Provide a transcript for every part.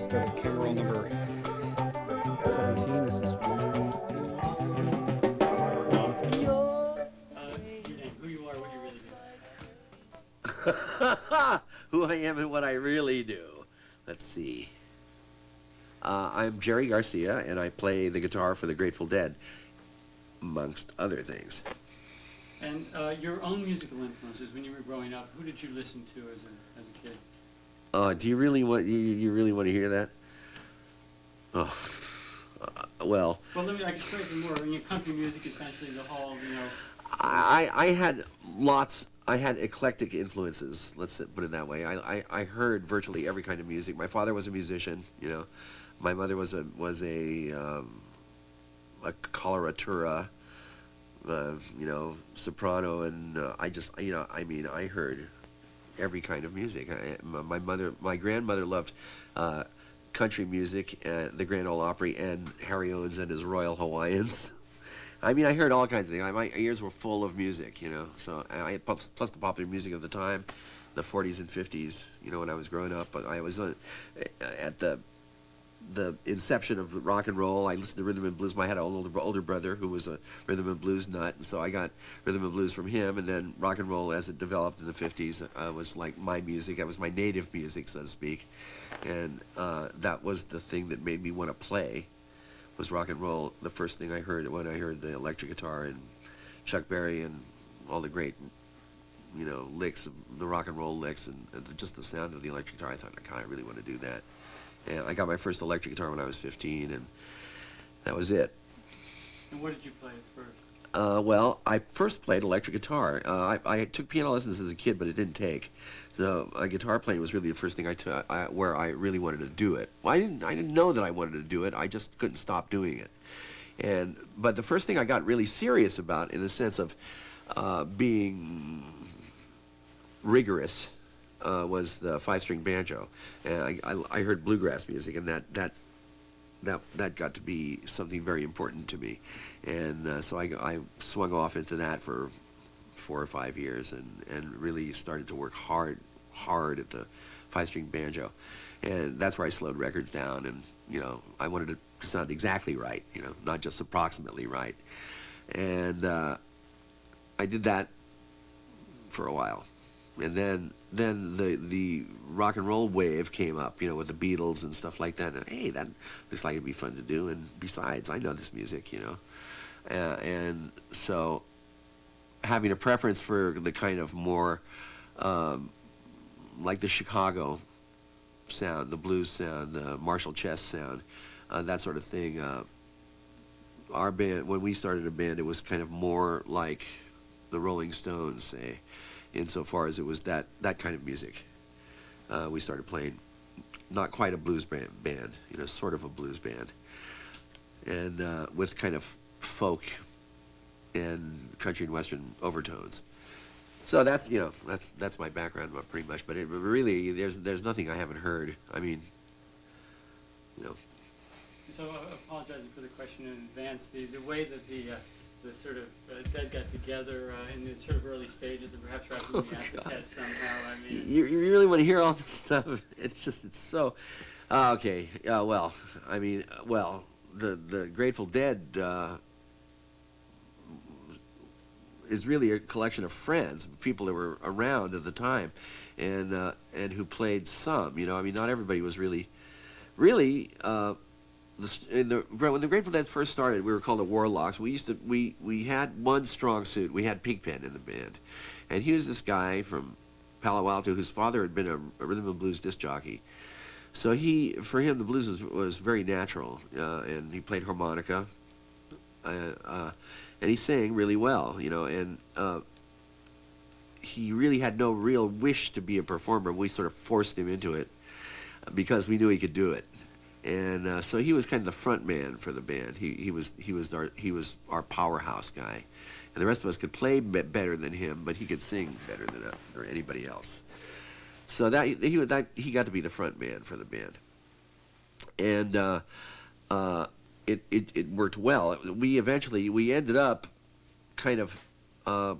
start with camera roll number 17. This is Your name, who you are, what you really do. Who I am and what I really do. Let's see. I'm Jerry Garcia, and I play the guitar for the Grateful Dead, amongst other things. And your own musical influences when you were growing up, who did you listen to as a kid? Do you really want you really want to hear that? Oh, well. Well, I can show you more. I mean, country music, essentially, the whole, I had lots. I had eclectic influences. Let's put it that way. I heard virtually every kind of music. My father was a musician. My mother was a coloratura. Soprano, and I heard every kind of music. My grandmother loved country music, the Grand Ole Opry, and Harry Owens and his Royal Hawaiians. I heard all kinds of things. My ears were full of music, So plus the popular music of the time, the 40s and 50s, when I was growing up. But I was at the inception of rock and roll. I listened to rhythm and blues. I had an older brother who was a rhythm and blues nut, and so I got rhythm and blues from him. And then rock and roll, as it developed in the 50s, was like my music. That was my native music, so to speak. And that was the thing that made me want to play, was rock and roll. The first thing I heard when I heard the electric guitar and Chuck Berry and all the great, licks, the rock and roll licks, and just the sound of the electric guitar, I thought, I really want to do that. And I got my first electric guitar when I was 15, and that was it. And what did you play at first? Well, I first played electric guitar. I took piano lessons as a kid, but it didn't take. So guitar playing was really the first thing I took, where I really wanted to do it. Well, I didn't know that I wanted to do it. I just couldn't stop doing it. But the first thing I got really serious about, in the sense of being rigorous, was the 5-string banjo. And I heard bluegrass music, and that got to be something very important to me. And so I swung off into that for 4 or 5 years, and really started to work hard at the 5-string banjo. And that's where I slowed records down, and I wanted it to sound exactly right, not just approximately right. And I did that for a while. And then the rock and roll wave came up, with the Beatles and stuff like that. And hey, that looks like it'd be fun to do. And besides, I know this music, and so having a preference for the kind of more like the Chicago sound, the blues sound, the Marshall Chess sound, that sort of thing. Our band, when we started a band, it was kind of more like the Rolling Stones, say, insofar as it was that kind of music. We started playing not quite a blues band, sort of a blues band, and with kind of folk and country and western overtones. So that's that's my background pretty much. But it really, there's nothing I haven't heard. So apologizing for the question in advance. The way that the sort of Dead got together in the sort of early stages, and perhaps wrapping the acid test somehow. You really want to hear all this stuff? It's so okay. Well, the Grateful Dead is really a collection of friends, people that were around at the time, and who played some. Not everybody was really. When the Grateful Dead first started, we were called the Warlocks. We had one strong suit. We had Pigpen in the band, and he was this guy from Palo Alto whose father had been a rhythm and blues disc jockey. So for him, the blues was very natural, and he played harmonica, and he sang really well, and he really had no real wish to be a performer. We sort of forced him into it because we knew he could do it. And so he was kind of the front man for the band. He was our powerhouse guy, and the rest of us could play better than him, but he could sing better than anybody else. So he got to be the front man for the band, and it worked well. We ended up kind of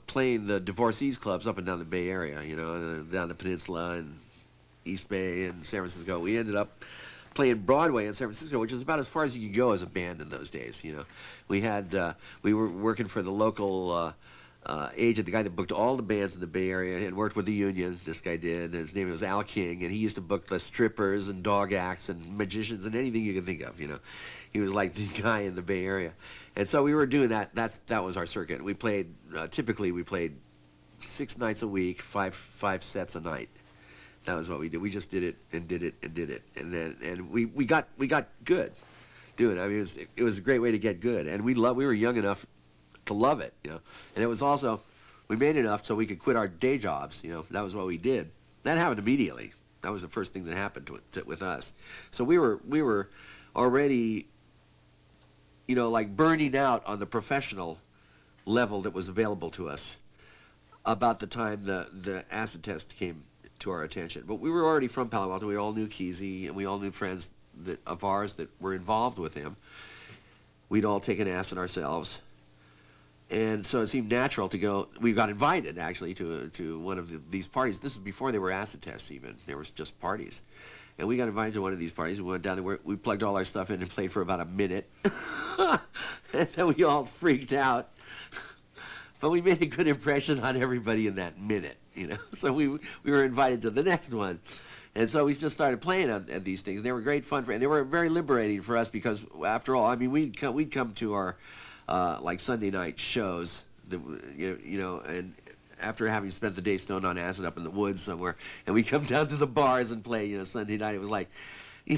playing the divorcees clubs up and down the Bay Area, down the peninsula and East Bay and San Francisco. We ended up playing Broadway in San Francisco, which was about as far as you could go as a band in those days. We had we were working for the local agent, the guy that booked all the bands in the Bay Area and worked with the union. This guy did. And his name was Al King, and he used to book the strippers and dog acts and magicians and anything you can think of. He was like the guy in the Bay Area, and so we were doing that. That was our circuit. We played typically we played 6 nights a week, five sets a night. That was what we did. We just did it and did it and did it, and we got good doing it. I mean, it was a great way to get good, and we were young enough to love it, and it was also, we made enough so we could quit our day jobs. That was what we did. That happened immediately. That was the first thing that happened with us. So we were already, like burning out on the professional level that was available to us about the time the acid test came to our attention. But we were already from Palo Alto. We all knew Kesey, and we all knew friends of ours that were involved with him. We'd all taken acid ourselves. And so it seemed natural to go. We got invited, actually, to one of these parties. This is before there were acid tests even. There was just parties. And we got invited to one of these parties. We went down there. We plugged all our stuff in and played for about a minute. And then we all freaked out. But we made a good impression on everybody in that minute, So we were invited to the next one. And so we just started playing at these things. They were great fun, and they were very liberating for us because, after all, I mean, we'd come to our like Sunday night shows, and after having spent the day stoned on acid up in the woods somewhere, and we come down to the bars and play, Sunday night. It was like, we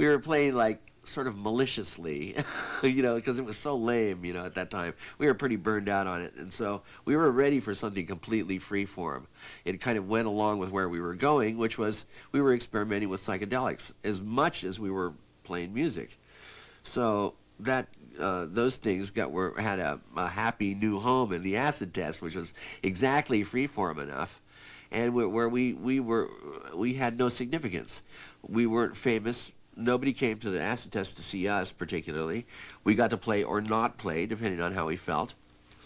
were playing like sort of maliciously, because it was so lame, at that time. We were pretty burned out on it, and so we were ready for something completely freeform. It kind of went along with where we were going, which was we were experimenting with psychedelics as much as we were playing music. So that those things had a happy new home in the acid test, which was exactly freeform enough, and where we had no significance. We weren't famous. Nobody came to the acid test to see us particularly. We got to play or not play, depending on how we felt.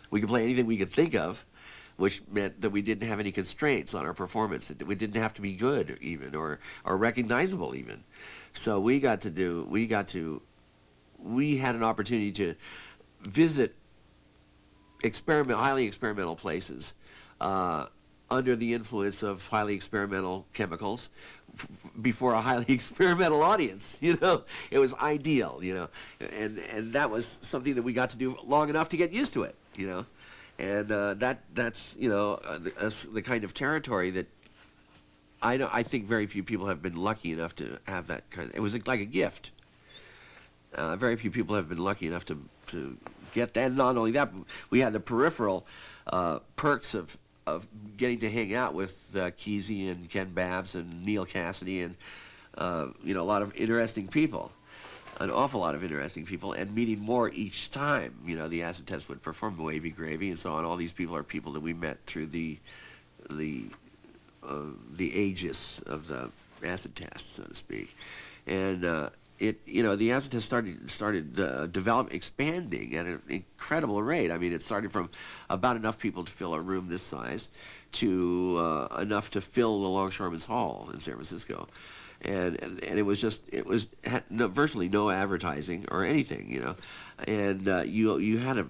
We could play anything we could think of, which meant that we didn't have any constraints on our performance. We didn't have to be good even, or recognizable even. So we had an opportunity to visit highly experimental places under the influence of highly experimental chemicals before a highly experimental audience. It was ideal, and that was something that we got to do long enough to get used to it, and that's the kind of territory that I think very few people have been lucky enough to have that kind of. It was like a gift. Very few people have been lucky enough to get that. And not only that, we had the peripheral perks of getting to hang out with Kesey and Ken Babbs and Neil Cassidy and a lot of interesting people, an awful lot of interesting people, and meeting more each time. The acid test would perform Wavy Gravy and so on. All these people are people that we met through the aegis of the acid test, so to speak, and the acid test started expanding at an incredible rate. I mean, it started from about enough people to fill a room this size to enough to fill the Longshoremen's Hall in San Francisco, and it had virtually no advertising or anything, and you had to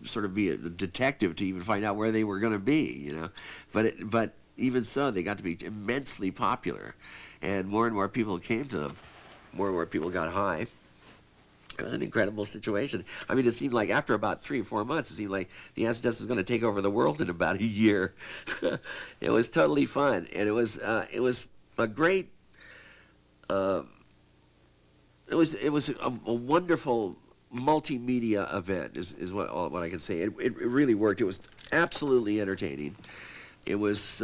sort of be a detective to even find out where they were going to be, but even so, they got to be immensely popular. And more people came to them. More and more people got high. It was an incredible situation. I mean, it seemed like after about 3 or 4 months, it seemed like the acid test was going to take over the world in about a year. It was totally fun, and it was a great. It was a wonderful multimedia event. Is what I can say. It really worked. It was absolutely entertaining. It was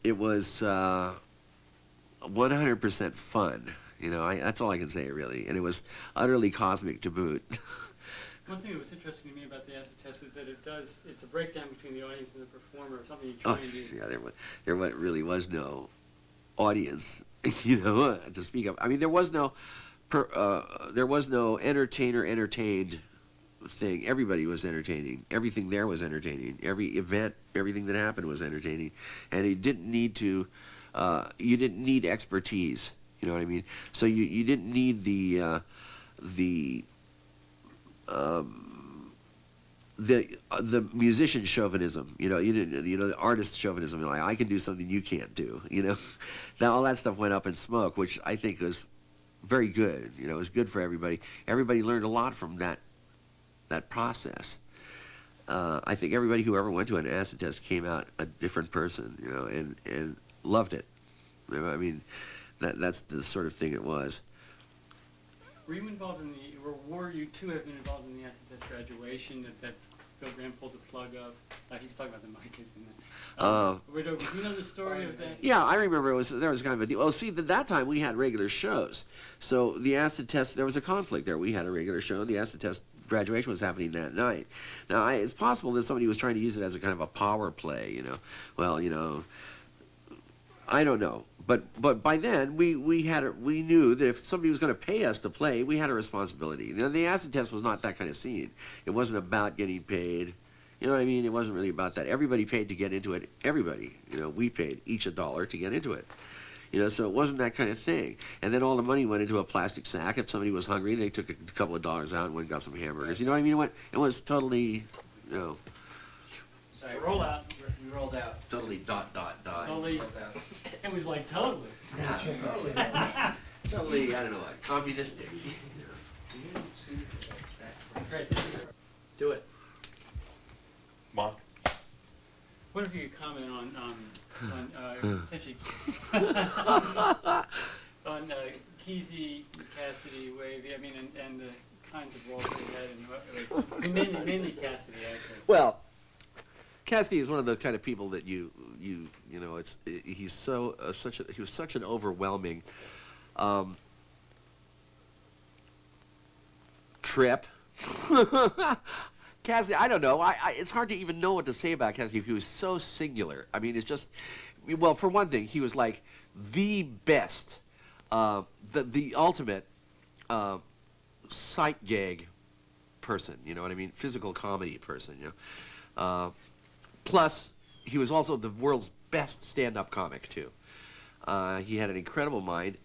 100% fun. That's all I can say, really. And it was utterly cosmic to boot. One thing that was interesting to me about the acid test is that it's a breakdown between the audience and the performer, something you try and do. Yeah, there really was no audience, to speak of. I mean, there was no entertainer entertained thing. Everybody was entertaining. Everything there was entertaining. Every event, everything that happened was entertaining, and it didn't need to you didn't need expertise. You know what I mean? So you didn't need the the musician chauvinism. You know, you didn't. You know, the artist chauvinism. Like, I can do something you can't do. You know, now all that stuff went up in smoke, which I think was very good. You know, it was good for everybody. Everybody learned a lot from that process. I think everybody who ever went to an acid test came out a different person. You know, and loved it. I mean, that's the sort of thing it was. Were you involved in or were you two have been involved in the acid test graduation that Bill Graham pulled the plug of? He's talking about the mic, isn't it? Do you know the story of that? Yeah, I remember there was kind of a deal. Well, see, at that time we had regular shows. So the acid test, there was a conflict there. We had a regular show, and the acid test graduation was happening that night. Now, it's possible that somebody was trying to use it as a kind of a power play, you know. Well, you know, I don't know. But by then, we knew that if somebody was going to pay us to play, we had a responsibility. You know, the acid test was not that kind of scene. It wasn't about getting paid. You know what I mean? It wasn't really about that. Everybody paid to get into it. Everybody. You know, we paid each $1 to get into it. You know, so it wasn't that kind of thing. And then all the money went into a plastic sack. If somebody was hungry, they took a couple of dollars out and went and got some hamburgers. You know what I mean? It was totally, you know. Sorry, roll out. We rolled out. Totally ... Totally. It was like totally. Yeah, totally. Totally, I don't know, like communistic. Great. Do it. Mark? What if you could comment on essentially on Kesey, Cassidy, Wavy, I mean, and the kinds of roles they had, and mainly Cassidy, actually. Well, Cassidy is one of the kind of people that you know, he's so he was such an overwhelming trip. Cassidy, I don't know. It's hard to even know what to say about Cassidy. He was so singular. I mean, it's just, well, for one thing, he was like the best, the ultimate sight gag person. You know what I mean? Physical comedy person. You know. Plus, he was also the world's best stand-up comic, too. He had an incredible mind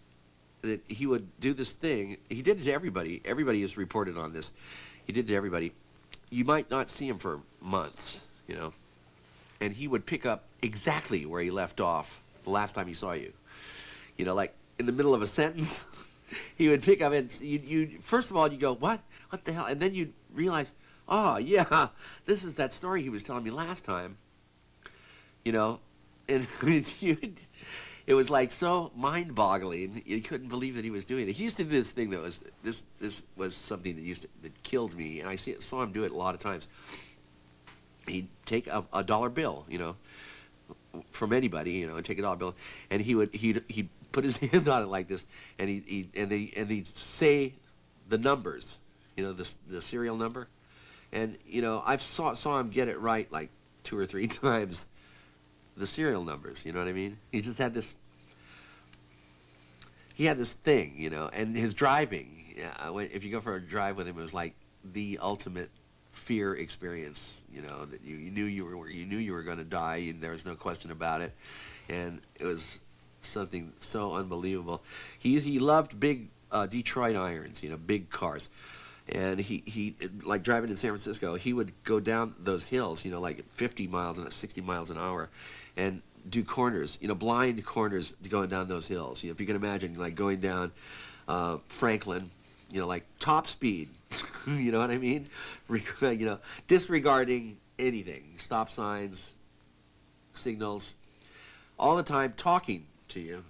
that he would do this thing. He did it to everybody. Everybody has reported on this. He did it to everybody. You might not see him for months, you know, and he would pick up exactly where he left off the last time he saw you. You know, like in the middle of a sentence, he would pick up and you first of all, you go, what the hell? And then you realize, oh, yeah, this is that story he was telling me last time, you know, and it was like so mind-boggling. You couldn't believe that he was doing it. He used to do this thing that was, this was something that killed me, and I saw him do it a lot of times. He'd take a dollar bill, you know, from anybody, you know, and take a dollar bill, and he'd put his hand on it like this, and he'd say the numbers, you know, the serial number. And, you know, I saw him get it right like 2 or 3 times, the serial numbers, you know what I mean? He just had this, he had this thing, you know, and his driving, if you go for a drive with him, it was like the ultimate fear experience, you know, that you knew you were going to die, there was no question about it, and it was something so unbelievable. He loved big Detroit irons, you know, big cars. And he like driving in San Francisco, he would go down those hills, you know, like 50 miles and 60 miles an hour, and do corners, you know, blind corners going down those hills. You know, if you can imagine, like going down Franklin, you know, like top speed, you know what I mean? You know, disregarding anything, stop signs, signals, all the time talking to you.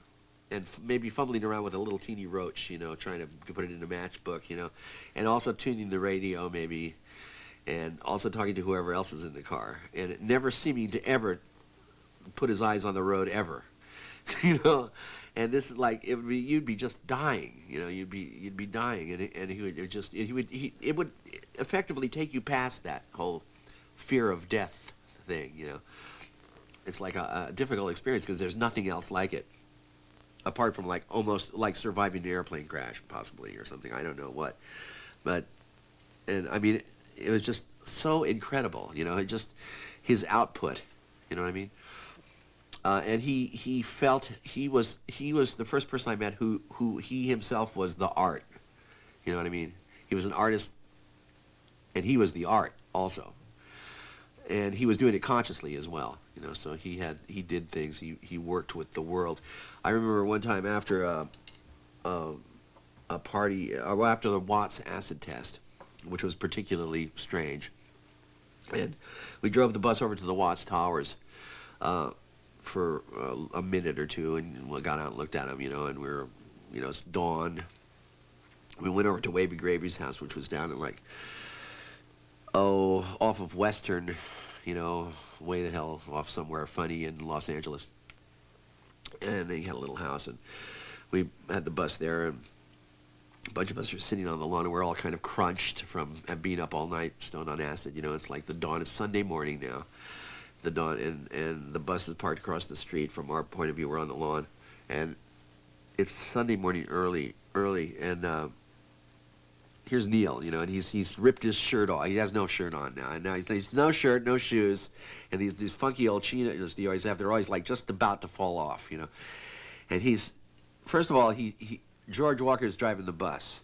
And maybe fumbling around with a little teeny roach, you know, trying to put it in a matchbook, you know, and also tuning the radio maybe, and also talking to whoever else is in the car, and never seeming to ever put his eyes on the road ever, you know. And this is like you'd be just dying, you know, you'd be dying, and it would effectively take you past that whole fear of death thing, you know. It's like a difficult experience because there's nothing else like it. Apart from like almost like surviving an airplane crash, possibly, or something, I don't know what, and I mean, it was just so incredible, you know, his output, you know what I mean? And he felt he was the first person I met who he himself was the art. You know what I mean? He was an artist, and he was the art also. And he was doing it consciously as well. You know, so he did things. He worked with the world. I remember one time after a party, or after the Watts acid test, which was particularly strange, and we drove the bus over to the Watts Towers for a minute or two, and we got out and looked at them, you know, and we were, you know, it's dawn. We went over to Wavy Gravy's house, which was down in like, off of Western, you know, way the hell off somewhere funny in Los Angeles. And he had a little house, and we had the bus there, and a bunch of us are sitting on the lawn, and we're all kind of crunched from being up all night, stoned on acid. You know, it's like the dawn. It's Sunday morning now. The dawn, and the bus is parked across the street from our point of view. We're on the lawn, and it's Sunday morning early, and here's Neil, you know, and he's ripped his shirt off. He has no shirt on now, and now he's no shirt, no shoes, and these funky old chinos they always have. They're always like just about to fall off, you know. And he's, first of all, George Walker's driving the bus,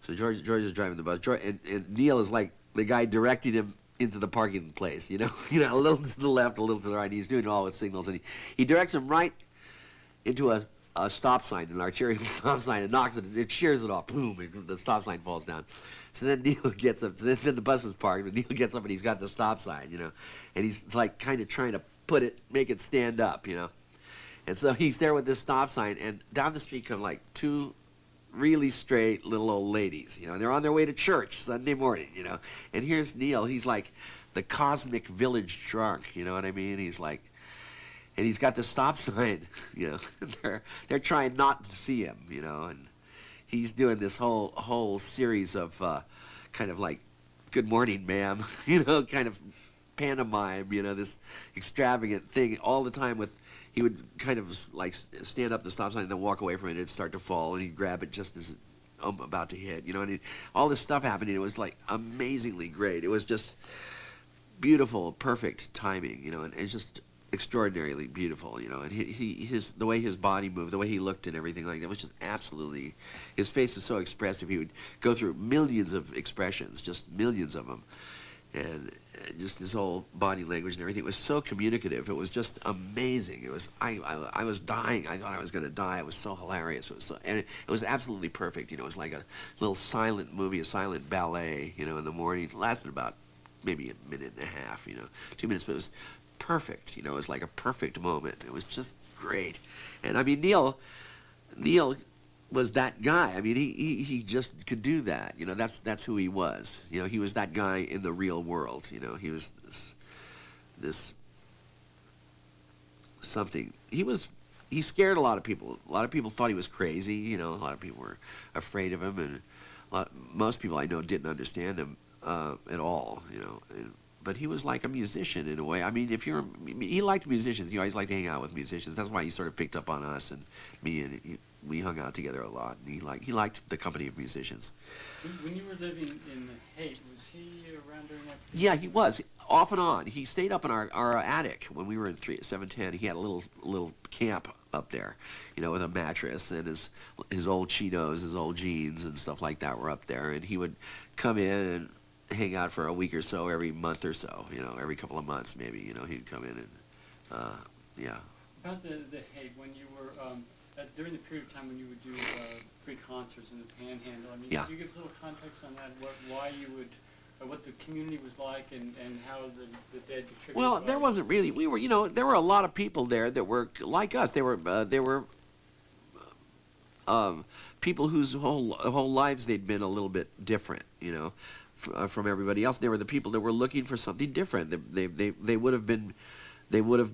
so George is driving the bus, and Neil is like the guy directing him into the parking place, you know, a little to the left, a little to the right. He's doing all with signals, and he directs him right into a stop sign, an arterial stop sign, and knocks it. It shears it off. Boom! The stop sign falls down. So then Neil gets up. So then the bus is parked, and Neil gets up, and he's got the stop sign, you know, and he's like kind of trying to make it stand up, you know. And so he's there with this stop sign, and down the street come like two really straight little old ladies, you know, and they're on their way to church Sunday morning, you know. And here's Neil. He's like the cosmic village drunk, you know what I mean? He's like, and he's got the stop sign, you know. They're trying not to see him, you know, and he's doing this whole series of kind of like, "Good morning, ma'am," you know, kind of pantomime, you know, this extravagant thing all the time with. He would kind of like stand up the stop sign and then walk away from it, and it'd start to fall, and he'd grab it just as I'm about to hit, you know, and all this stuff happened, and it was like amazingly great. It was just beautiful, perfect timing, you know, and it's just extraordinarily beautiful, you know, and the way his body moved, the way he looked and everything like that was just absolutely, his face is so expressive. He would go through millions of expressions, just millions of them, and just his whole body language and everything was so communicative. It was just amazing. It was, I was dying. I thought I was going to die. It was so hilarious. It was so, and it was absolutely perfect. You know, it was like a little silent movie, a silent ballet, you know, in the morning. It lasted about maybe a minute and a half, you know, 2 minutes, but it was perfect. You know, it was like a perfect moment. It was just great. And I mean, Neil was that guy. I mean, he just could do that. You know, that's who he was. You know, he was that guy in the real world. You know, he was this something. He scared a lot of people. A lot of people thought he was crazy. You know, a lot of people were afraid of him, and most people I know didn't understand him at all. You know, but he was like a musician in a way. I mean, he liked musicians. He always liked to hang out with musicians. That's why he sort of picked up on us and me, and we hung out together a lot. And he liked the company of musicians. When you were living in Haight, was he around during that? Yeah, he was off and on. He stayed up in our attic when we were in 710. He had a little camp up there, you know, with a mattress, and his old Cheetos, his old jeans, and stuff like that were up there. And he would come in and hang out for a week or so every month or so, you know, every couple of months maybe, you know, he'd come in and, yeah. About the Haight, when you were, during the period of time when you would do free concerts in the Panhandle, I mean, Yeah. could you give us a little context on that, why you would, what the community was like, and how the Dead contributed? Well, there wasn't really, you know, there were a lot of people there that were like us. They were people whose whole lives they'd been a little bit different, you know, from everybody else. They were the people that were looking for something different. They would have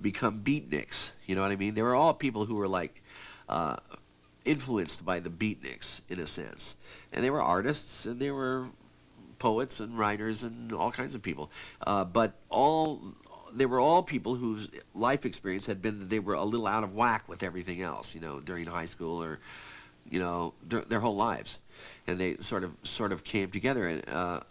become beatniks. You know what I mean? They were all people who were like influenced by the beatniks in a sense, and they were artists and they were poets and writers and all kinds of people. But they were all people whose life experience had been that they were a little out of whack with everything else. You know, during high school or, you know, their whole lives, and they sort of came together. And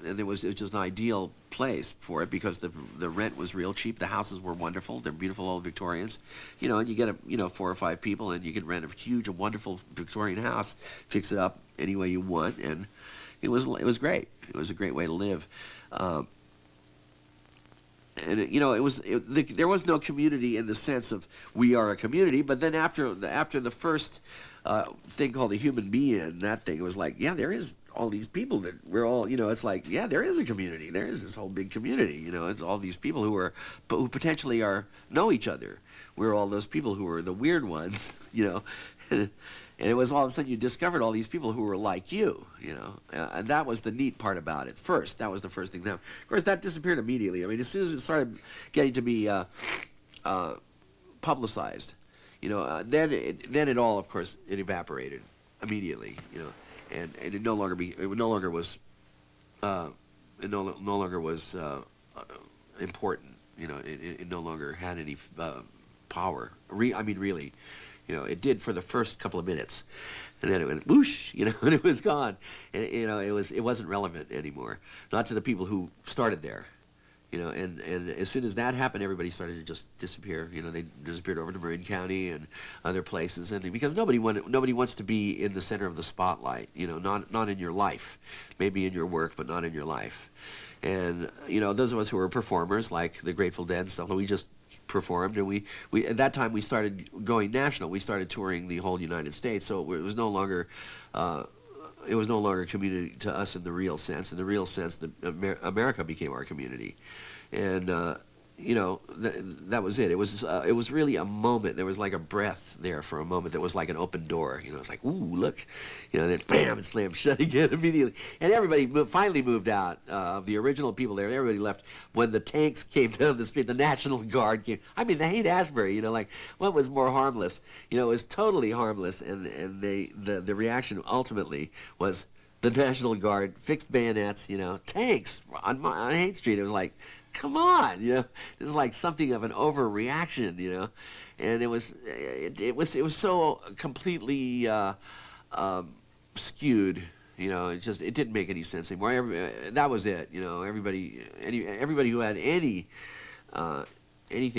and it was just an ideal place for it because the rent was real cheap. The houses were wonderful. They're beautiful old Victorians, and you get 4 or 5 people, and you could rent a huge, wonderful Victorian house, fix it up any way you want, and it was great. It was a great way to live. And there was no community in the sense of we are a community. But then after the first thing called the human being, that thing, it was like, yeah, there is all these people that we're all, it's like, yeah, there is a community. There is this whole big community. It's all these people who potentially know each other. We're all those people who are the weird ones, And it was all of a sudden you discovered all these people who were like you, and that was the neat part about it. First, that was the first thing. Now, of course, that disappeared immediately. I mean, as soon as it started getting to be publicized, then it all, of course, it evaporated immediately, and it no longer was important. It no longer had any power. Really. It did for the first couple of minutes, and then it went whoosh, and it was gone. And it wasn't relevant anymore, not to the people who started there, And as soon as that happened, everybody started to just disappear. They disappeared over to Marin County and other places, and because nobody wants to be in the center of the spotlight. Not in your life, maybe in your work, but not in your life. And those of us who were performers, like the Grateful Dead and stuff, we just performed, and we at that time we started going national. We started touring the whole United States, so it was no longer community to us in the real sense. In the real sense, America became our community, and that was it. It was really a moment. There was like a breath there for a moment. That was like an open door. It's like, ooh, look, then bam, it slammed shut again immediately. And everybody finally moved out. The original people there, everybody left when the tanks came down the street. The National Guard came. I mean, they hate Ashbury. Like, what was more harmless? It was totally harmless. And the reaction ultimately was the National Guard, fixed bayonets, tanks on 8th Street. It was like, come on, this is like something of an overreaction, and it was so completely skewed, it didn't make any sense anymore. That was it, everybody who had anything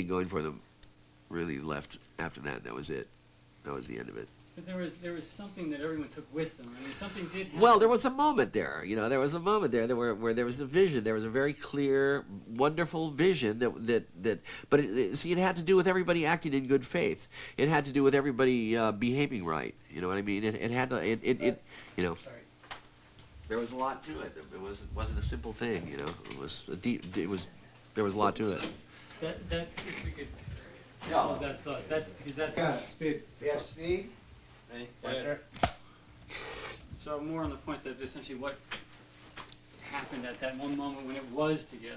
going for them really left after that. That was it. That was the end of it. But there was something that everyone took with them. I mean, something did happen. Well, there was a moment there. There was a moment there where there was a vision. There was a very clear, wonderful vision but it had to do with everybody acting in good faith. It had to do with everybody behaving right. You know what I mean? It had to. Sorry. There was a lot to it. It wasn't a simple thing. It was a deep. There was a lot to it. That if we could. Yeah. That thought. That's because that's. Yeah, speed. Yes, speed. So more on the point that essentially what happened at that one moment when it was together.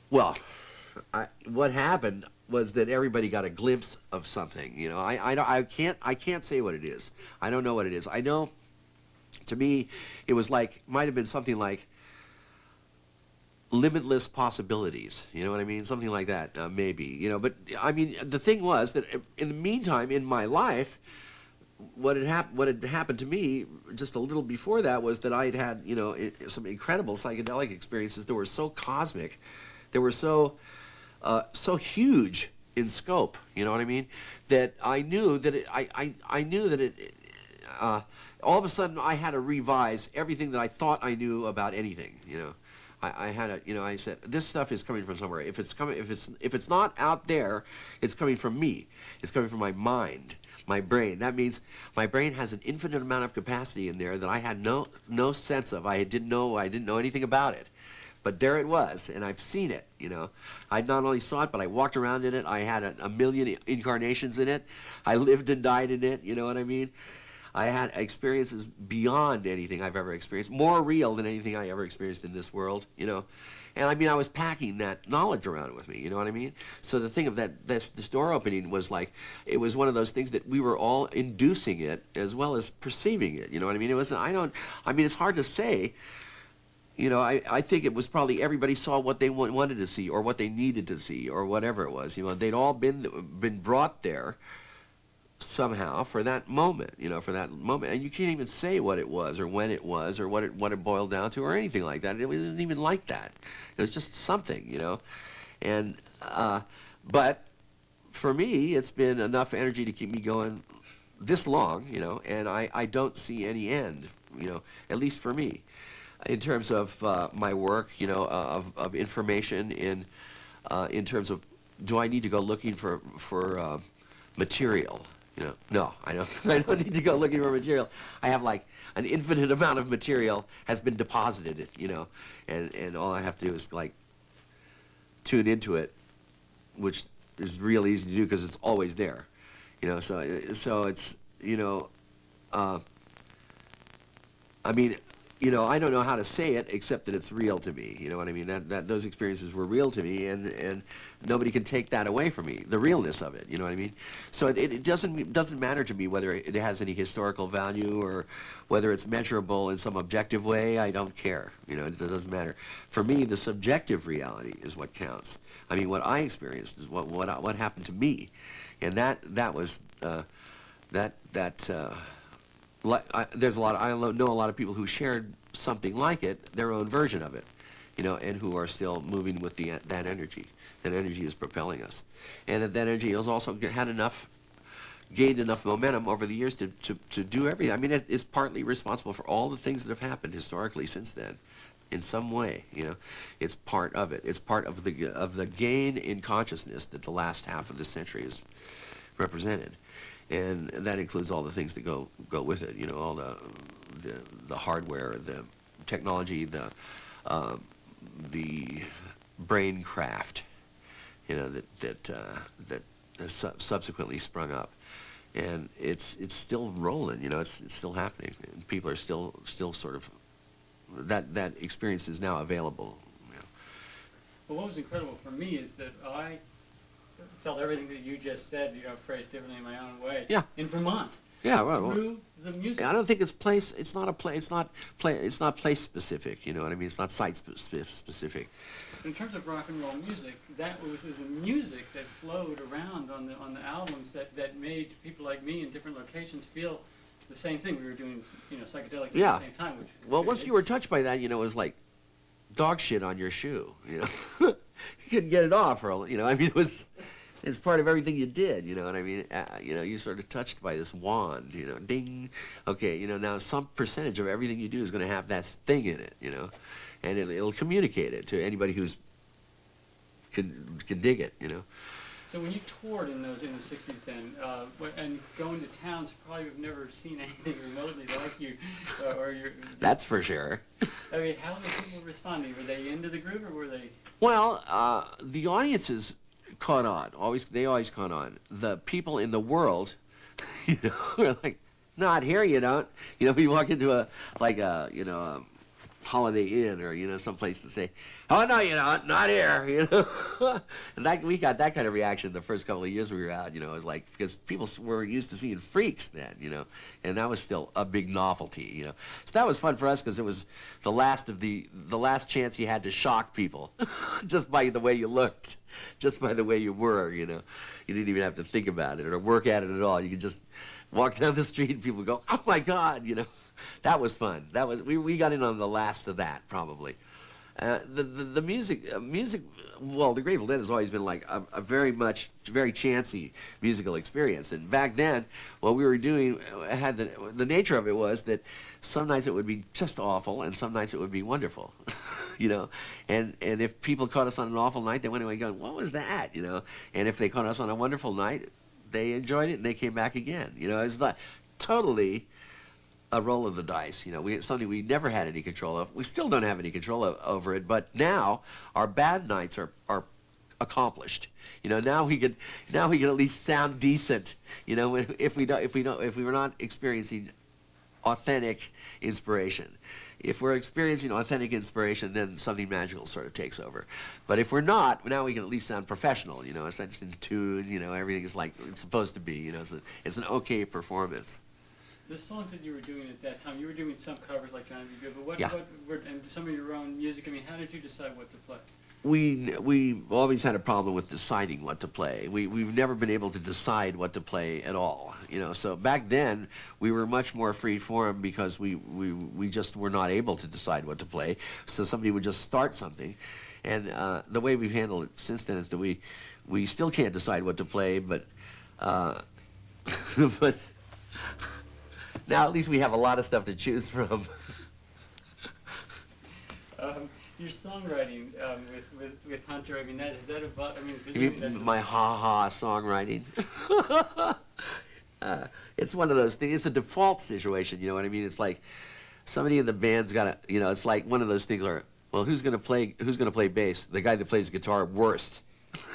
Well, what happened was that everybody got a glimpse of something. I can't say what it is. I don't know what it is. I know, to me, it was might have been something like limitless possibilities. You know what I mean? Something like that, maybe. But I mean, the thing was that in the meantime, in my life, what had happened to me just a little before that was that I had some incredible psychedelic experiences that were so cosmic, they were so huge in scope. You know what I mean? That I knew that I knew that all of a sudden I had to revise everything that I thought I knew about anything. I had I said, this stuff is coming from somewhere. If it's not out there, it's coming from me. It's coming from my mind, my brain. That means my brain has an infinite amount of capacity in there that I had no sense of. I didn't know anything about it. But there it was, and I've seen it, I not only saw it, but I walked around in it. I had a million incarnations in it. I lived and died in it, you know what I mean? I had experiences beyond anything I've ever experienced, more real than anything I ever experienced in this world, And I mean, I was packing that knowledge around with me, you know what I mean? So the thing of this door opening was like, it was one of those things that we were all inducing it as well as perceiving it, you know what I mean? It's hard to say. I think it was probably everybody saw what they wanted to see or what they needed to see or whatever it was. They'd all been brought there somehow for that moment, for that moment. And you can't even say what it was or when it was or what it boiled down to or anything like that. It wasn't even like that. It was just something. And, but for me, it's been enough energy to keep me going this long, and I don't see any end, at least for me, in terms of my work, of information in terms of, do I need to go looking for material? No, I don't. I don't need to go looking for material. I have like an infinite amount of material has been deposited, and all I have to do is like tune into it, which is real easy to do because it's always there, So it's I mean, I don't know how to say it except that it's real to me. You know what I mean? That those experiences were real to me, and nobody can take that away from me. The realness of it. You know what I mean? So it doesn't matter to me whether it has any historical value or whether it's measurable in some objective way. I don't care. It doesn't matter. For me, the subjective reality is what counts. I mean, what I experienced is what happened to me, and that was there's a lot. I know a lot of people who shared something like it, their own version of it, and who are still moving with that energy. That energy is propelling us, and that energy has also gained enough momentum over the years to do everything. I mean, it is partly responsible for all the things that have happened historically since then, in some way. It's part of it. It's part of the gain in consciousness that the last half of the century has represented. And that includes all the things that go with it, all the hardware, the technology, the brain craft, that has subsequently sprung up, and it's still rolling, it's still happening, and people are still sort of that experience is now available. Well, what was incredible for me is that I felt everything that you just said, phrased differently in my own way. Yeah. In Vermont. Yeah, well, through the music. I don't think it's place. It's not a place. It's not place specific. You know what I mean? It's not site specific. In terms of rock and roll music, it was the music that flowed around on the albums that made people like me in different locations feel the same thing. We were doing psychedelics at the same time. Well, once you were touched by that, it was like dog shit on your shoe. You couldn't get it off, or I mean, it's part of everything you did, you know what I mean? You sort of touched by this wand, ding. Okay, now some percentage of everything you do is going to have that thing in it, and it'll communicate it to anybody who's can dig it, So when you toured in the 60s then, and going to towns, probably have never seen anything remotely like you, or your... That's for sure. I mean, how were people responding? Were they into the groove, or were they... Well, the audiences caught on. They always caught on. The people in the world, were like, not here, you don't. When you walk into a Holiday Inn or some place to say, oh no, you don't, not here, and we got that kind of reaction the first couple of years we were out. It was like, because people were used to seeing freaks then, and that was still a big novelty, So that was fun for us because it was the last chance you had to shock people, just by the way you looked, just by the way you were, You didn't even have to think about it or work at it at all. You could just walk down the street and people would go, oh my God, That was fun. We got in on the last of that, probably. The music. Well, the Grateful Dead has always been like a very chancy musical experience. And back then, what we were doing had the nature of it was that some nights it would be just awful, and some nights it would be wonderful. And if people caught us on an awful night, they went away going, "What was that?" And if they caught us on a wonderful night, they enjoyed it and they came back again. It's not totally a roll of the dice, something we never had any control of. We still don't have any control over it, but now our bad nights are accomplished. Now we can at least sound decent. If we were not experiencing authentic inspiration. If we're experiencing authentic inspiration, then something magical sort of takes over. But if we're not, now we can at least sound professional. It's just in tune. Everything is like it's supposed to be. It's an okay performance. The songs that you were doing at that time, you were doing some covers like Johnny B. Good, but Yeah. and some of your own music. I mean, how did you decide what to play? we always had a problem with deciding what to play. We've never been able to decide what to play at all. You know, so back then we were much more free form because we just were not able to decide what to play. So somebody would just start something, and the way we've handled it since then is that we still can't decide what to play, but but now at least we have a lot of stuff to choose from. Your songwriting with Hunter, I mean, has that evolved? I mean, You mean my ha-ha songwriting? It's one of those things. It's a default situation, you know what I mean? It's like somebody in the band's got to, you know, it's like one of those things where, well, who's going to play bass? The guy that plays guitar worst.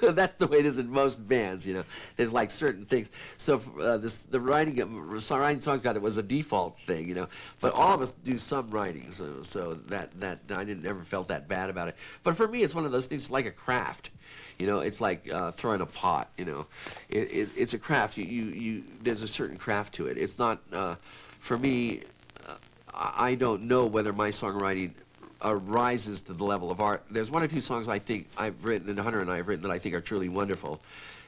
That's the way it is in most bands, you know. There's like certain things. So the writing songs got it was a default thing, you know. But all of us do some writing, so that I never felt that bad about it. But for me, it's one of those things like a craft, you know. It's like throwing a pot, you know. It's a craft. There's a certain craft to it. It's not for me. I don't know whether my songwriting rises to the level of art. There's one or two songs I think I've written, and Hunter and I have written, that I think are truly wonderful,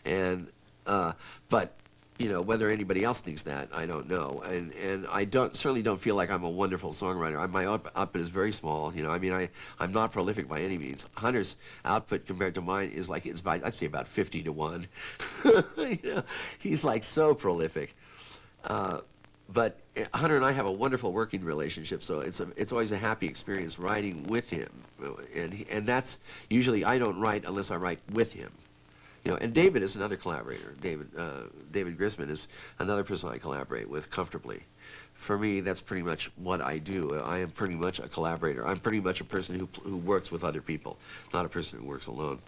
and but you know, whether anybody else thinks that, I don't know, and I certainly don't feel like I'm a wonderful songwriter. My output is very small, you know. I mean, I'm not prolific by any means. Hunter's output compared to mine is like, I'd say about 50 to 1. You know, he's like so prolific. But Hunter and I have a wonderful working relationship, so it's always a happy experience writing with him, and that's usually, I don't write unless I write with him, you know. And David is another collaborator. David Grisman is another person I collaborate with comfortably. For me, that's pretty much what I do. I am pretty much a collaborator. I'm pretty much a person who works with other people, not a person who works alone.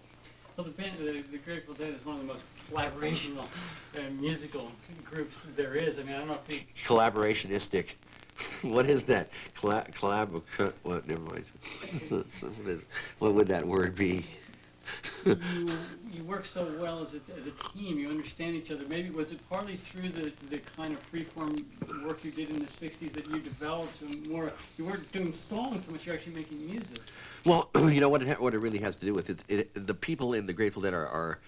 Well, the band, the Grateful Dead is one of the most collaborational musical groups there is. I mean, I don't know if they... Collaborationistic. What is that? What? Never mind. What would that word be? you work so well as a team. You understand each other. Maybe was it partly through the kind of freeform work you did in the '60s that you developed more? You weren't doing songs so much. You're actually making music. Well, you know what it really has to do with it. The people in the Grateful Dead are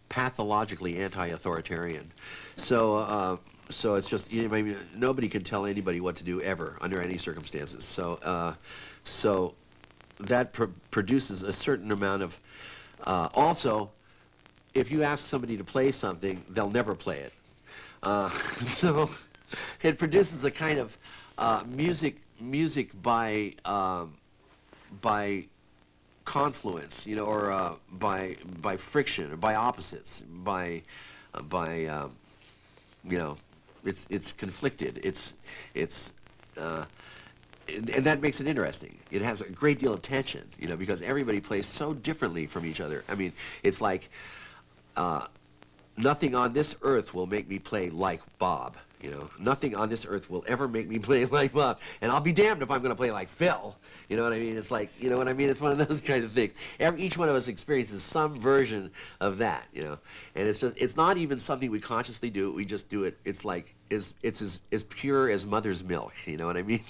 pathologically anti-authoritarian. So it's just, you know, I mean, nobody can tell anybody what to do ever under any circumstances. So that produces a certain amount of. Also, if you ask somebody to play something, they'll never play it. So it produces a kind of music by confluence, you know, or by friction, or by opposites, by you know, it's conflicted. And that makes it interesting. It has a great deal of tension, you know, because everybody plays so differently from each other. I mean, it's like nothing on this earth will make me play like Bob. You know, nothing on this earth will ever make me play like Bob. And I'll be damned if I'm going to play like Phil. You know what I mean? It's like, you know what I mean? It's one of those kind of things. Each one of us experiences some version of that, you know. And it's not even something we consciously do. We just do it. It's like, it's as pure as mother's milk. You know what I mean?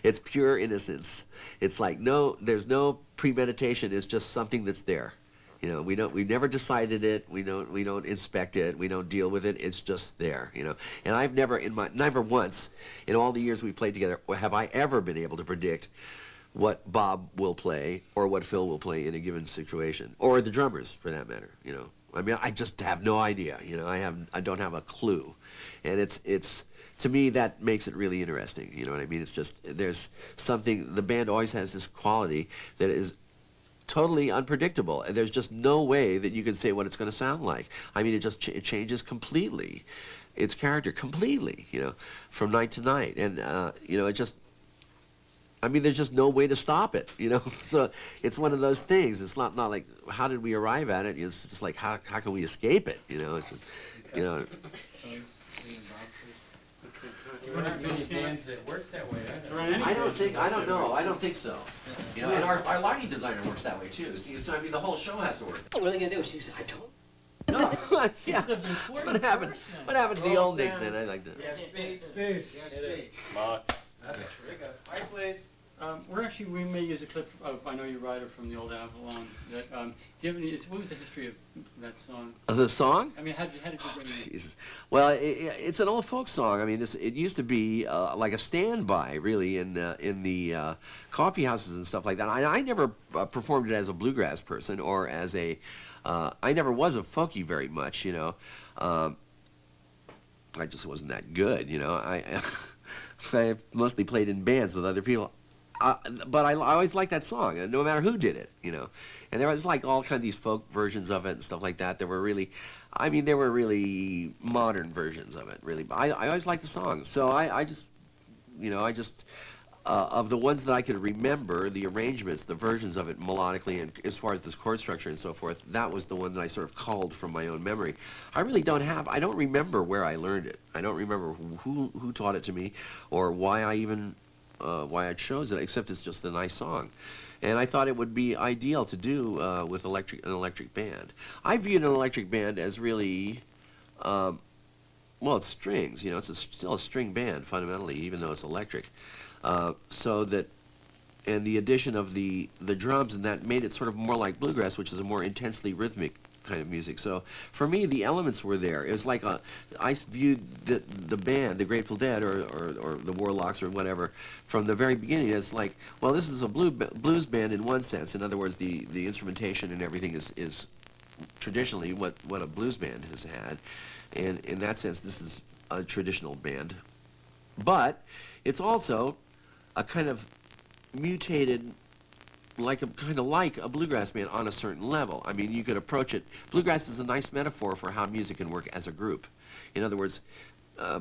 It's pure innocence. It's like, there's no premeditation. It's just something that's there. You know, we never decided it. We don't inspect it. We don't deal with it. It's just there, you know. And I've never once in all the years we played together have I ever been able to predict what Bob will play or what Phil will play in a given situation, or the drummers for that matter, you know. I mean, I just have no idea, you know. I don't have a clue. And it's to me, that makes it really interesting, you know what I mean? It's just, there's something, the band always has this quality that is totally unpredictable, and there's just no way that you can say what it's going to sound like. I mean, it changes completely, its character completely, you know, from night to night, and you know, it just, I mean, there's just no way to stop it, you know. So it's one of those things. It's not like how did we arrive at it? It's just like how can we escape it, you know? It's, you know. There aren't many bands that work that way. I don't know. I don't think so. You know, and our lighting designer works that way too. So I mean, the whole show has to work. What are they gonna do? She said, I don't. No. Yeah. What happened to the old days then? I like that. Yeah, speed. Yeah, speed. Mark. Hi, please. We may use a clip of I Know You Rider from the old Avalon. That, do you have any, what was the history of that song? The song? I mean, how did you bring it? Jesus. Well, it's an old folk song. I mean, it used to be like a standby, really, in the coffee houses and stuff like that. I never performed it as a bluegrass person or as a. I never was a folkie very much, you know. I just wasn't that good, you know. I mostly played in bands with other people. But I always liked that song, no matter who did it, you know. And there was like all kind of these folk versions of it and stuff like that. There were really, I mean, there were really modern versions of it, really. But I always liked the song. So I just, you know, of the ones that I could remember, the arrangements, the versions of it melodically, and as far as this chord structure and so forth, that was the one that I sort of culled from my own memory. I don't remember where I learned it. I don't remember who taught it to me or why I chose it, except it's just a nice song. And I thought it would be ideal to do with an electric band. I viewed an electric band as really, well, it's strings, you know, it's still a string band fundamentally, even though it's electric. So that, and the addition of the drums and that made it sort of more like bluegrass, which is a more intensely rhythmic kind of music. So for me, the elements were there. It was like I viewed the band, the Grateful Dead or the Warlocks or whatever, from the very beginning as like, well, this is a blues band in one sense. In other words, the instrumentation and everything is traditionally what a blues band has had. And in that sense, this is a traditional band. But it's also a kind of mutated, kind of like a bluegrass band on a certain level. I mean, you could approach it. Bluegrass is a nice metaphor for how music can work as a group. In other words,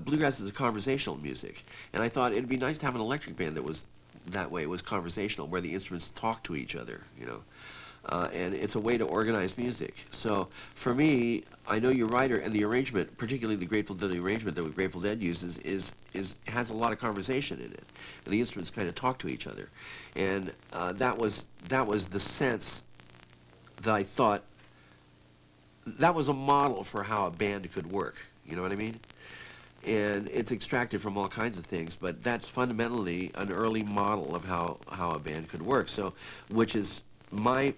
bluegrass is a conversational music, and I thought it'd be nice to have an electric band that was that way. It was conversational, where the instruments talk to each other, you know. And it's a way to organize music. So for me, I Know Your Rider and the arrangement, particularly the Grateful Dead arrangement that the Grateful Dead uses, has a lot of conversation in it. And the instruments kind of talk to each other. And that was the sense that I thought, that was a model for how a band could work. You know what I mean? And it's extracted from all kinds of things, but that's fundamentally an early model of how a band could work. So, which is my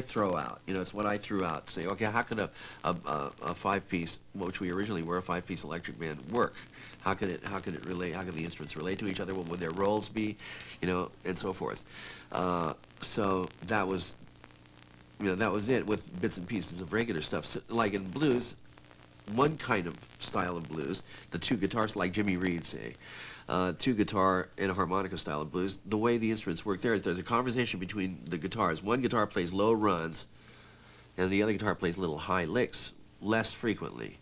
throw out, you know, it's what I threw out. Say, okay, how could a five-piece, which we originally were, a five-piece electric band work? How could it relate? How could the instruments relate to each other? What would their roles be, you know, and so forth? So that was, you know, that was it with bits and pieces of regular stuff. So, like in blues, one kind of style of blues, the two guitars, like Jimmy Reed, say. Two guitar and a harmonica style of blues, the way the instruments work there is there's a conversation between the guitars. One guitar plays low runs, and the other guitar plays little high licks, less frequently.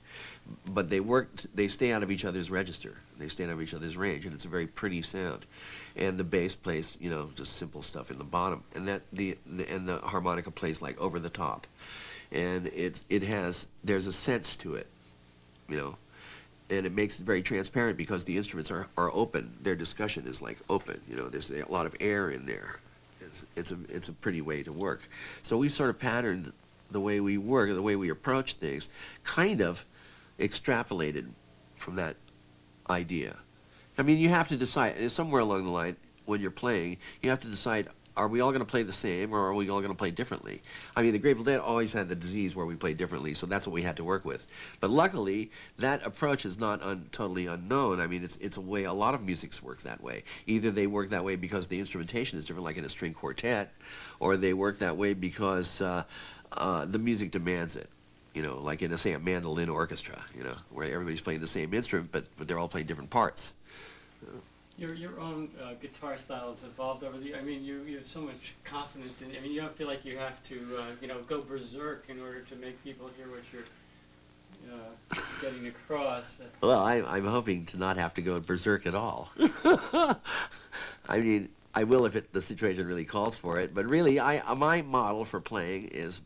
But they stay out of each other's register. They stay out of each other's range, and it's a very pretty sound. And the bass plays, you know, just simple stuff in the bottom, and the harmonica plays like over the top. And there's a sense to it, you know. And it makes it very transparent because the instruments are open. Their discussion is like open. You know, there's a lot of air in there. It's a pretty way to work. So we sort of patterned the way we work, the way we approach things, kind of extrapolated from that idea. I mean, you have to decide, somewhere along the line, when you're playing, you have to decide, are we all going to play the same, or are we all going to play differently? I mean, the Grateful Dead always had the disease where we played differently, so that's what we had to work with. But luckily, that approach is not totally unknown. I mean, it's a way, a lot of music works that way. Either they work that way because the instrumentation is different, like in a string quartet, or they work that way because the music demands it. You know, like in, say, a mandolin orchestra, you know, where everybody's playing the same instrument, but they're all playing different parts. Your own guitar style has evolved over the. I mean, you have so much confidence in. I mean, you don't feel like you have to, you know, go berserk in order to make people hear what you're getting across. Well, I'm hoping to not have to go berserk at all. I mean, I will if the situation really calls for it. But really, my model for playing is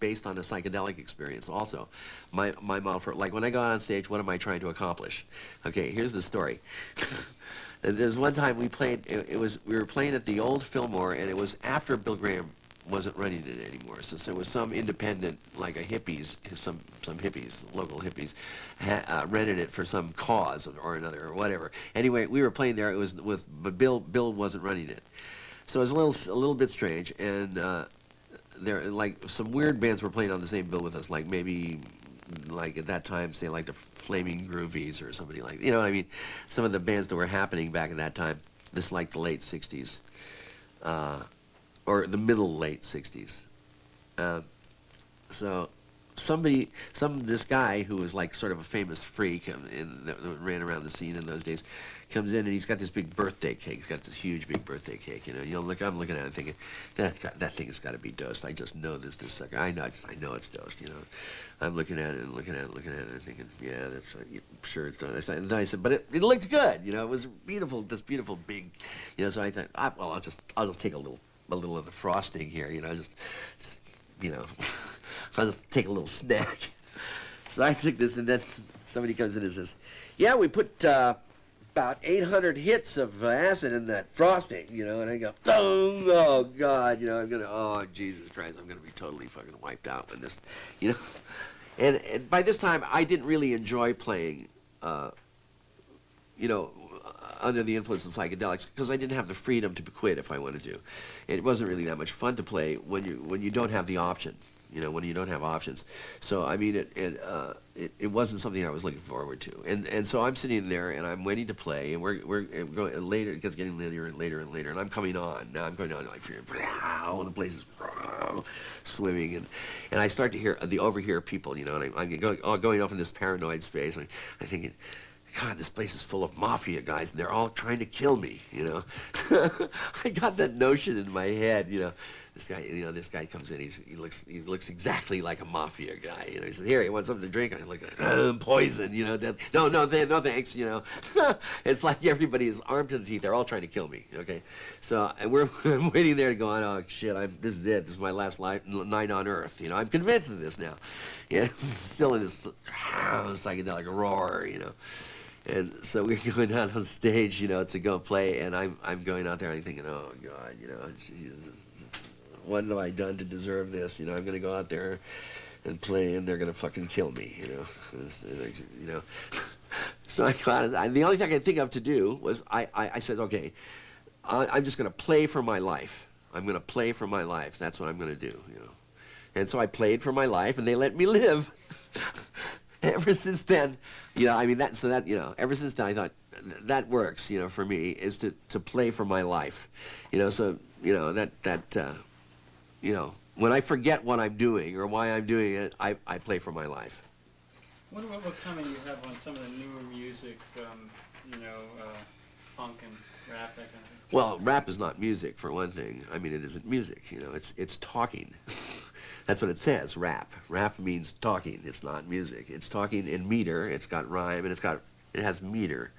based on a psychedelic experience also. My model for, like, when I go out on stage, what am I trying to accomplish? Okay, here's the story. There's one time we played, we were playing at the old Fillmore, and it was after Bill Graham wasn't running it anymore. So there was some independent, like a hippies, some hippies, local hippies, rented it for some cause or another or whatever. Anyway, we were playing there. It was but Bill wasn't running it, so it was a little bit strange. And there, like, some weird bands were playing on the same bill with us, like maybe, like at that time, say like the Flaming Groovies or somebody like, you know what I mean? Some of the bands that were happening back at that time. This like the late '60s. Or the late '60s. So this guy who was like sort of a famous freak that ran around the scene in those days, comes in and he's got this big birthday cake. He's got this huge big birthday cake. You know, I'm looking at it thinking, that thing has got to be dosed. I just know this sucker. I know it's dosed. You know, I'm looking at it and looking at it and thinking, yeah, that's right. Sure it's done. And then I said, but it looked good. You know, it was beautiful. This beautiful big. You know, so I thought, well, I'll just take a little of the frosting here. You know, just you know. I'll just take a little snack. So I took this, and then somebody comes in and says, yeah, we put about 800 hits of acid in that frosting, you know, and I go, oh God, you know, oh, Jesus Christ, I'm going to be totally fucking wiped out with this, you know. And by this time, I didn't really enjoy playing, you know, under the influence of psychedelics, because I didn't have the freedom to quit if I wanted to. It wasn't really that much fun to play when you don't have the option. You know, when you don't have options. So I mean, it wasn't something I was looking forward to. And so I'm sitting there and I'm waiting to play, and we're going later. It gets getting later and later and later, and I'm coming on. Now I'm going on like the place is swimming, and I start to hear overhear people. You know, and I'm going off in this paranoid space. I'm thinking, God, this place is full of mafia guys, and they're all trying to kill me. You know, I got that notion in my head. You know. This guy comes in. He looks exactly like a mafia guy. You know, he says, "Here, you want something to drink?" And I look at it, poison. You know, death. No, thanks. You know, it's like everybody is armed to the teeth. They're all trying to kill me. Okay, so and I'm waiting there to go on. Oh shit, this is it. This is my last night on Earth. You know, I'm convinced of this now. Yeah, still in this psychedelic roar. You know. And so we're going out on stage, you know, to go play, and I'm going out there and I'm thinking, oh God, you know, Jesus, what have I done to deserve this? You know, I'm going to go out there and play, and they're going to fucking kill me, you know. You know. So the only thing I could think of to do was I said, okay, I'm just going to play for my life. I'm going to play for my life. That's what I'm going to do, you know. And so I played for my life, and they let me live. Ever since then, you know, I mean, you know, ever since then I thought that works, you know, for me, is to play for my life, you know. So, you know, you know, when I forget what I'm doing or why I'm doing it, I play for my life. What comment you have on some of the newer music, you know, punk and rap, that kind of thing? Well, rap is not music, for one thing. I mean, it isn't music, you know, it's talking. That's what it says, rap. Rap means talking, it's not music. It's talking in meter, it's got rhyme, and it has meter.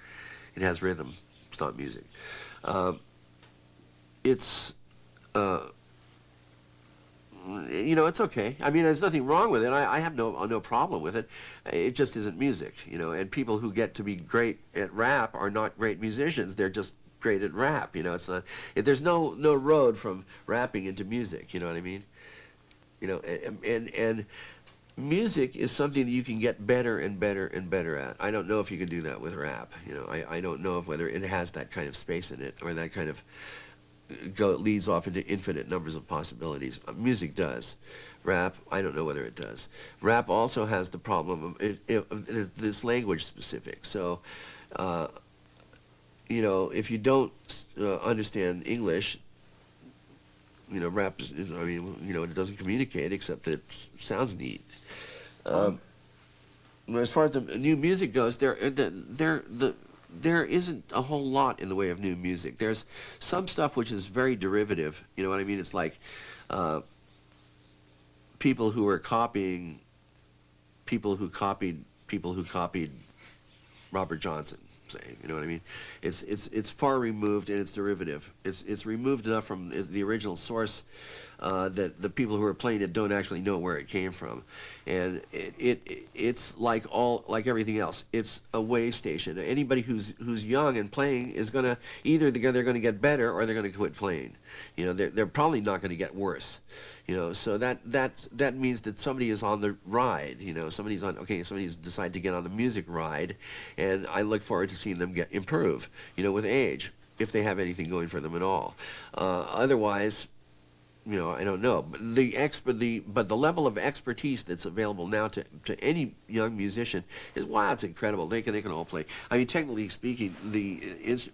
It has rhythm, it's not music. You know, it's okay. I mean, there's nothing wrong with it. I have no problem with it. It just isn't music, you know. And people who get to be great at rap are not great musicians. They're just great at rap, you know. It's not. There's no road from rapping into music. You know what I mean? You know, and music is something that you can get better and better and better at. I don't know if you can do that with rap. You know, I don't know whether it has that kind of space in it or that kind of leads off into infinite numbers of possibilities. Music does. Rap, I don't know whether it does. Rap also has the problem of this language specific. So, you know, if you don't understand English, you know, rap is, I mean, you know, it doesn't communicate except that it sounds neat. As far as the new music goes, there isn't a whole lot in the way of new music. There's some stuff which is very derivative. You know what I mean? It's like people who are copying people who copied Robert Johnson. Say, you know what I mean? It's far removed and it's derivative. It's removed enough from the original source that the people who are playing it don't actually know where it came from, and it's like everything else. It's a way station. Anybody who's young and playing is gonna either they're gonna get better or they're gonna quit playing. You know, they're probably not gonna get worse. You know, so that means that somebody is on the ride. You know, somebody's decided to get on the music ride, and I look forward to seeing them improve. You know, with age, if they have anything going for them at all. Otherwise, you know, I don't know. But the level of expertise that's available now to any young musician is, wow, it's incredible. They can all play. I mean, technically speaking,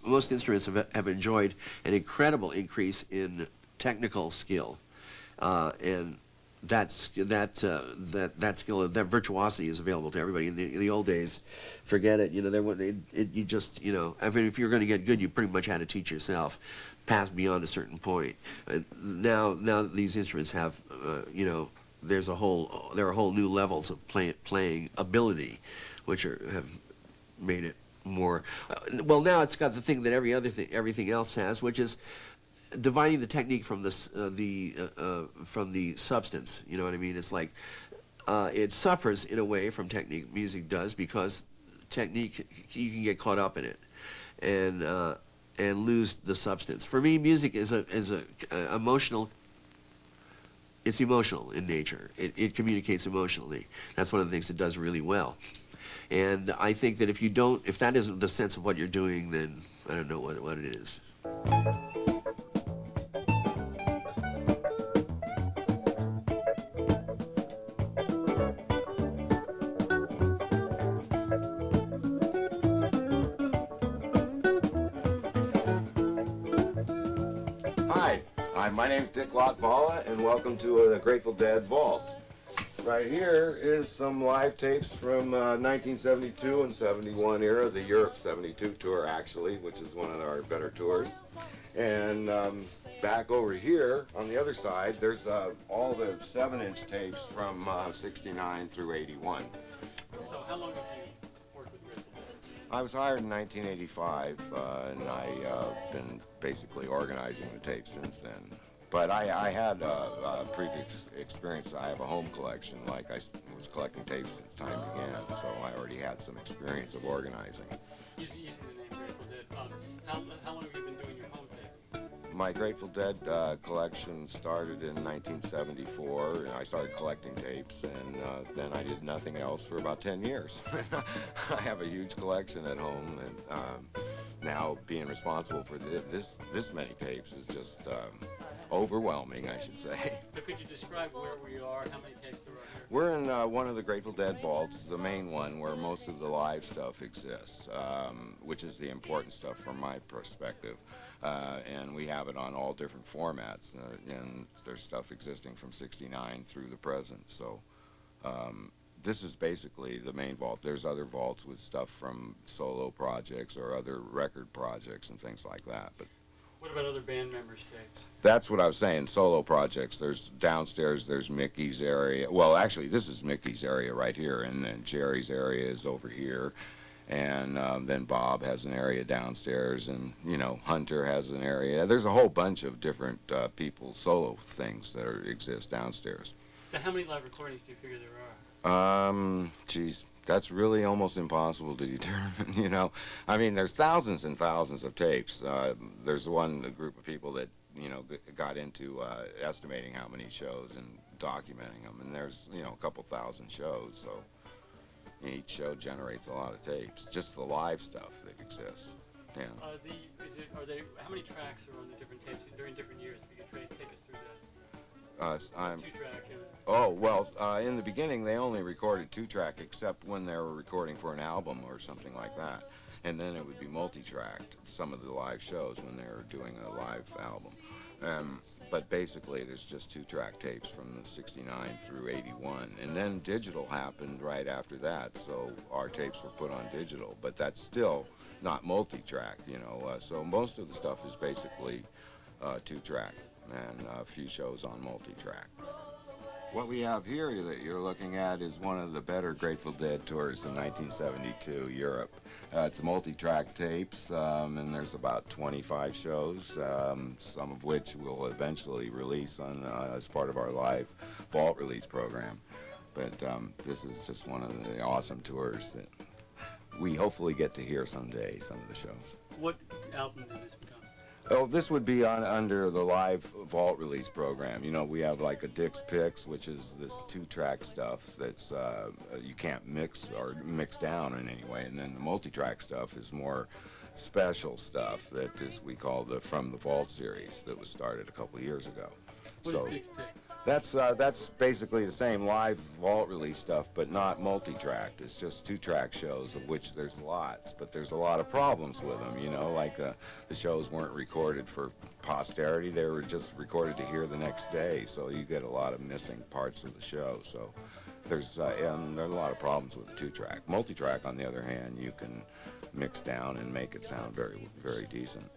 most instruments have enjoyed an incredible increase in technical skill, and that skill, that virtuosity is available to everybody. In the old days, forget it. You know, you just, you know, I mean, if you're going to get good, you pretty much had to teach yourself, past beyond a certain point. Now these instruments have, you know, there are whole new levels of playing ability, which have made it more. Well, now it's got the thing that everything else has, which is dividing the technique from the substance. You know what I mean? It's like it suffers in a way from technique. Music does, because technique, you can get caught up in it and lose the substance. For me, music is a emotional. It's emotional in nature. It communicates emotionally. That's one of the things it does really well. And I think that if that isn't the sense of what you're doing, then I don't know what it is. My name's Dick Latvala, and welcome to the Grateful Dead Vault. Right here is some live tapes from 1972 and 71 era, the Europe 72 tour actually, which is one of our better tours. And back over here on the other side, there's all the 7-inch tapes from 69 through 81. So how long have you worked with Grateful Dead? I was hired in 1985, and I've been basically organizing the tapes since then. But I had a previous experience. I have a home collection, like I was collecting tapes since time began, so I already had some experience of organizing. Using the name Grateful Dead, how long have you been doing your home tape? My Grateful Dead collection started in 1974, and I started collecting tapes, and then I did nothing else for about 10 years. I have a huge collection at home, and now being responsible for this many tapes is just overwhelming, I should say. So could you describe where we are, how many tapes there are here? We're in one of the Grateful Dead vaults, the main one, where most of the live stuff exists, which is the important stuff from my perspective. And we have it on all different formats, and there's stuff existing from 69 through the present. So this is basically the main vault. There's other vaults with stuff from solo projects or other record projects and things like that. But what about other band members' tapes? that's what I was saying, solo projects. There's downstairs, there's Mickey's area. Well, actually, this is Mickey's area right here, and then Jerry's area is over here. And then Bob has an area downstairs, and, you know, Hunter has an area. There's a whole bunch of different people's solo things that exist downstairs. So how many live recordings do you figure there are? Geez, that's really almost impossible to determine, you know. I mean, there's thousands and thousands of tapes. There's a group of people that, you know, got into estimating how many shows and documenting them, and there's, you know, a couple thousand shows, so each show generates a lot of tapes, just the live stuff that exists. Yeah. How many tracks are on the different tapes during different years? If you could take us through this. Two-track. Oh, well, in the beginning, they only recorded 2-track, except when they were recording for an album or something like that. And then it would be multi-tracked, some of the live shows when they were doing a live album. But basically, there's just 2-track tapes from the 69 through 81. And then digital happened right after that, so our tapes were put on digital. But that's still not multi-track, you know. So most of the stuff is basically 2-track, and a few shows on multi-track. What we have here that you're looking at is one of the better Grateful Dead tours in 1972, Europe. It's multi-track tapes, and there's about 25 shows, some of which we'll eventually release on as part of our live vault release program. But this is just one of the awesome tours that we hopefully get to hear someday, some of the shows. What album did this become? Oh, this would be under the live vault release program. You know, we have like a Dick's Picks, which is this 2-track stuff that's you can't mix or mix down in any way, and then the multi-track stuff is more special stuff that is we call the From the Vault series that was started a couple of years ago. What So is Dick's Pick? that's basically the same live vault release stuff, but not multi-tracked. It's just 2-track shows, of which there's lots, but there's a lot of problems with them, you know, like the shows weren't recorded for posterity. They were just recorded to hear the next day, so you get a lot of missing parts of the show. So there's a lot of problems with the 2-track. Multi-track, on the other hand, you can mix down and make it sound very, very decent.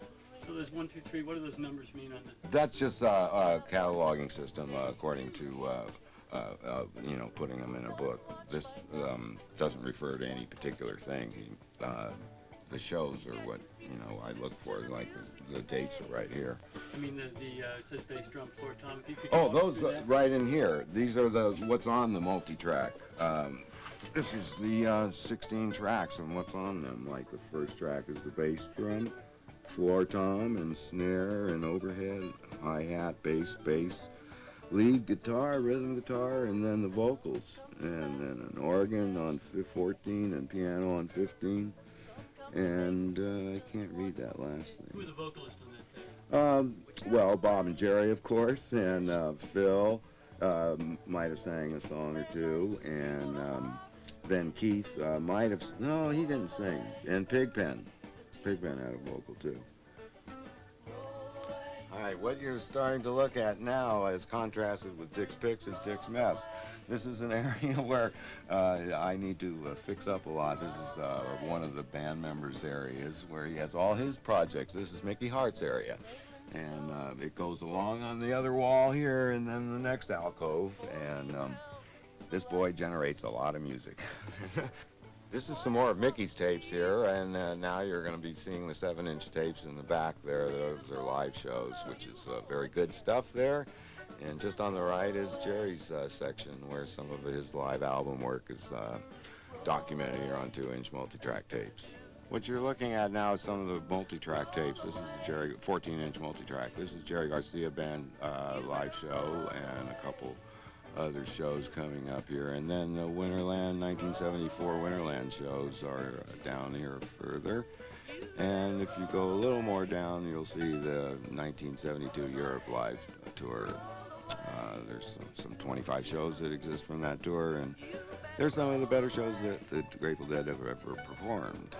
So there's 1, 2, 3. What do those numbers mean on the? That's just a cataloging system according to, you know, putting them in a book. This doesn't refer to any particular thing. The shows are what, you know, I look for, like the dates are right here. I mean, it says bass, drum, floor, tom. If you could Oh, walk those through that. right in here. These are what's on the multi-track. This is the 16 tracks and what's on them. Like the first track is the bass drum, floor tom and snare and overhead, hi-hat, bass, lead guitar, rhythm guitar, and then the vocals, and then an organ on 14 and piano on 15, and I can't read that last Who was thing. the vocalist on that tape? Well, Bob and Jerry, of course, and Phil might have sang a song or two, and then Keith might have, no, he didn't sing, and Pigpen had a vocal too. All right, what you're starting to look at now, as contrasted with Dick's Picks, is Dick's Mess. This is an area where I need to fix up a lot. This is one of the band members' areas where he has all his projects. This is Mickey Hart's area. And it goes along on the other wall here and then the next alcove. And this boy generates a lot of music. This is some more of Mickey's tapes here, and now you're going to be seeing the 7-inch tapes in the back there. Those are live shows, which is very good stuff there. And just on the right is Jerry's section, where some of his live album work is documented here on 2-inch multi-track tapes. What you're looking at now is some of the multi-track tapes. This is the Jerry 14-inch multi-track. This is Jerry Garcia Band live show and a couple other shows coming up here. And then the Winterland 1974 Winterland shows are down here further. And if you go a little more down, you'll see the 1972 Europe live tour. There's some 25 shows that exist from that tour, and there's some of the better shows that the Grateful Dead have ever performed.